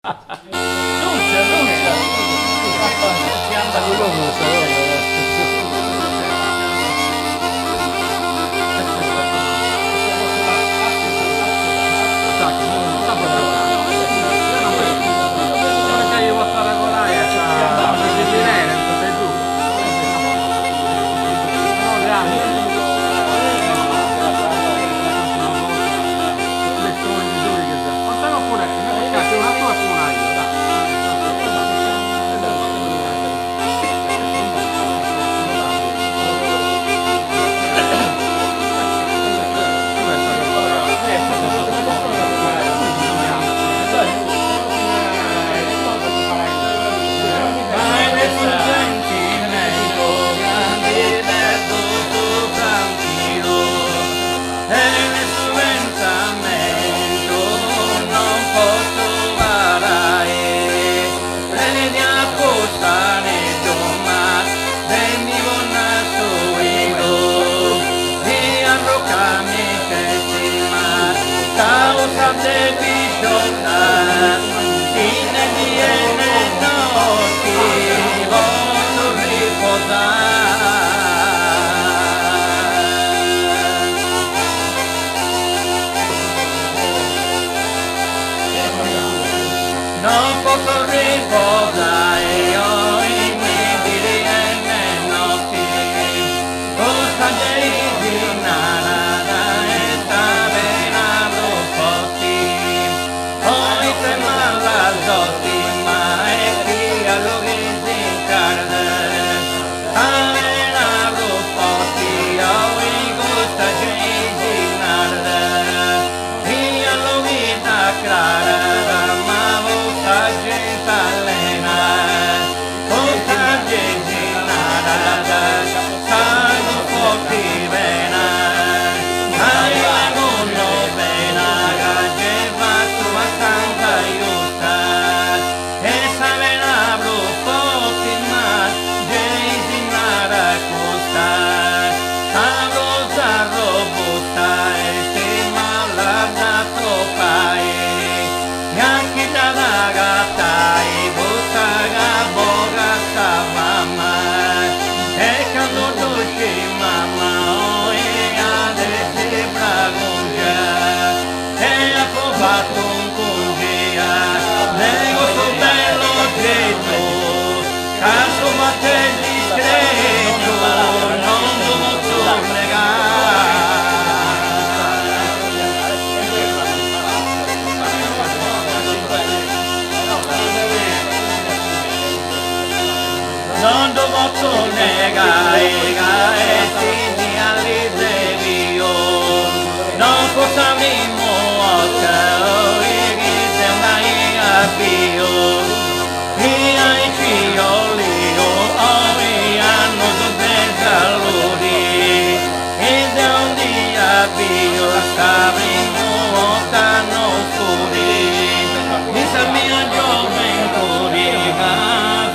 Non c'è. Che anda di come non posso riposare io in mediri e nei notti cosa di nada e sabenado posti poi trema la zottima e via lo risincarde sabenado posti oi gusta di nada via lo vita clara caso batte discreto, non posso negare. Non posso negare, quindi all'idea non posso morte, che una bio. Io stavo mortando fuori, mi sa mia gioventù,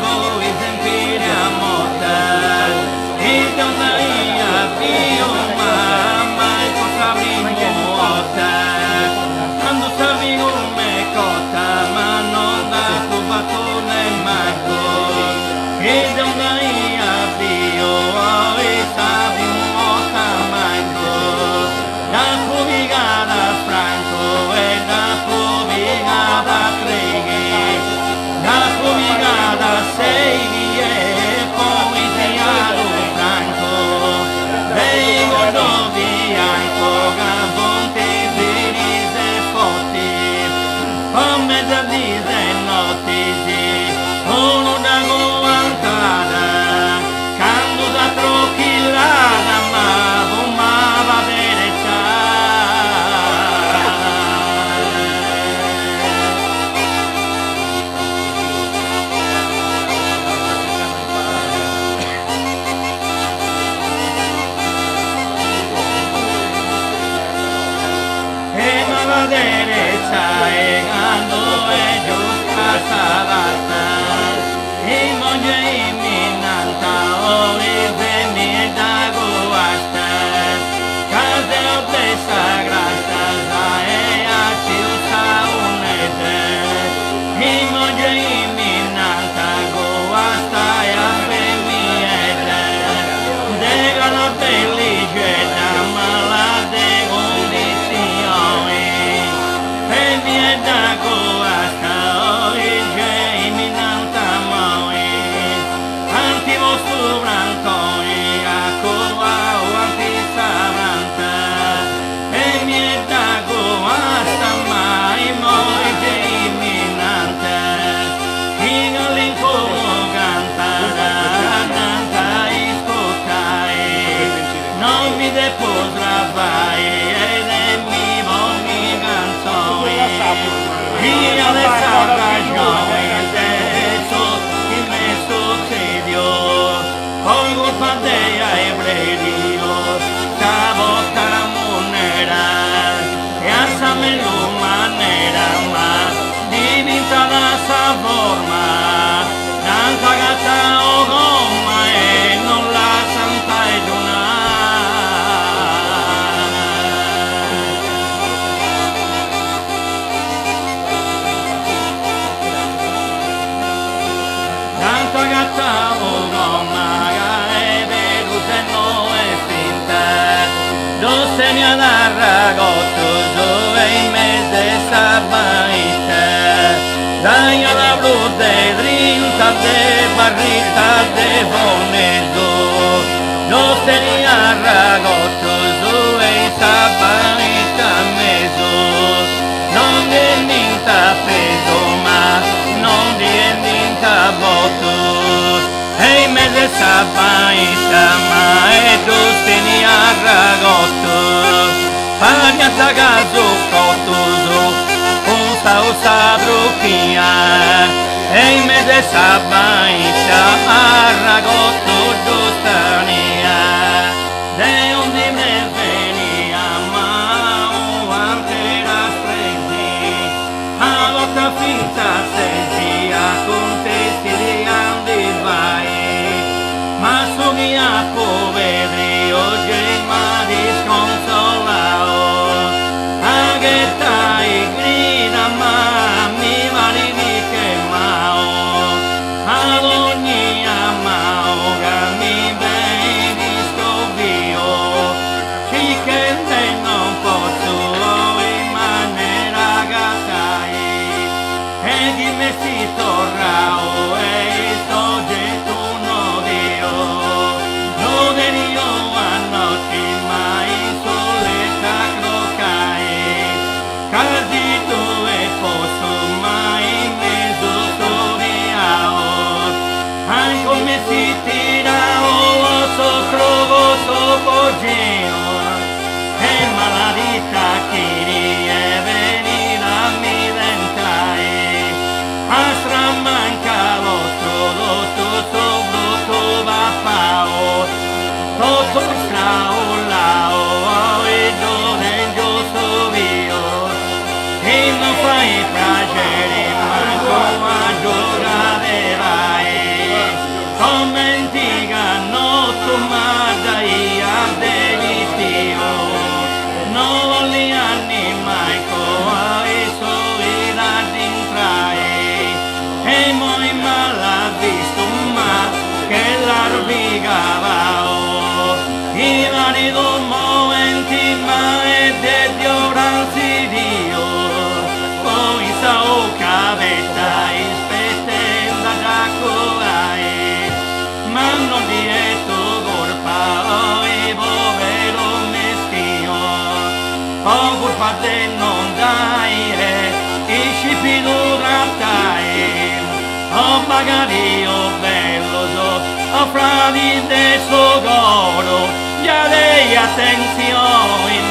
voi sentire a morte, e non hai più mai cosa morte, quando stavi come cotta, ma non da tubato né manco, e non hai più, e stavi morta mai. Da fumigata Franco e da fumigata Treghi, da fumigata Seidi e poi Tiago Franco, vengo do bianco, Gabonte, Venise forti, come da dise notici, uno da guantana, quando da trochillana, ma fumava bene. Derecha, e quando è giusta, sarà, Daña la brut de drinta de barrita de bonezo. No tenía ragotto e sabanita meso. Non di ninta peso ma non di ninta voto. Ei mese sabanita ma e tu tenia ragotto. Pagna tagazo cotoso. Usa bruquinha em me de sabaita arragotto giustania de onde me venia mau ante la frente a lotta finta sentia contesti di andi vai ma sogna poveri oggi ma disconsolao aghetai e maladita queria venir a mi dentai astra manca l'otto sopra va pao tutto straulao e dove io sovio e non fai piacere manco a giocare vai commentiga notte magda ia delitio non li anni mai coa e soila d'intrae e moi mala visto ma che l'arbigavao i vari momenti ma e de dioranzi dio poi sa o cavetta ispettenda da coae ma non dietro gorpa e povero meschio o gorpa de non dai e scipido trattai o magari o bello o fravi de sogoro ya dei attenzione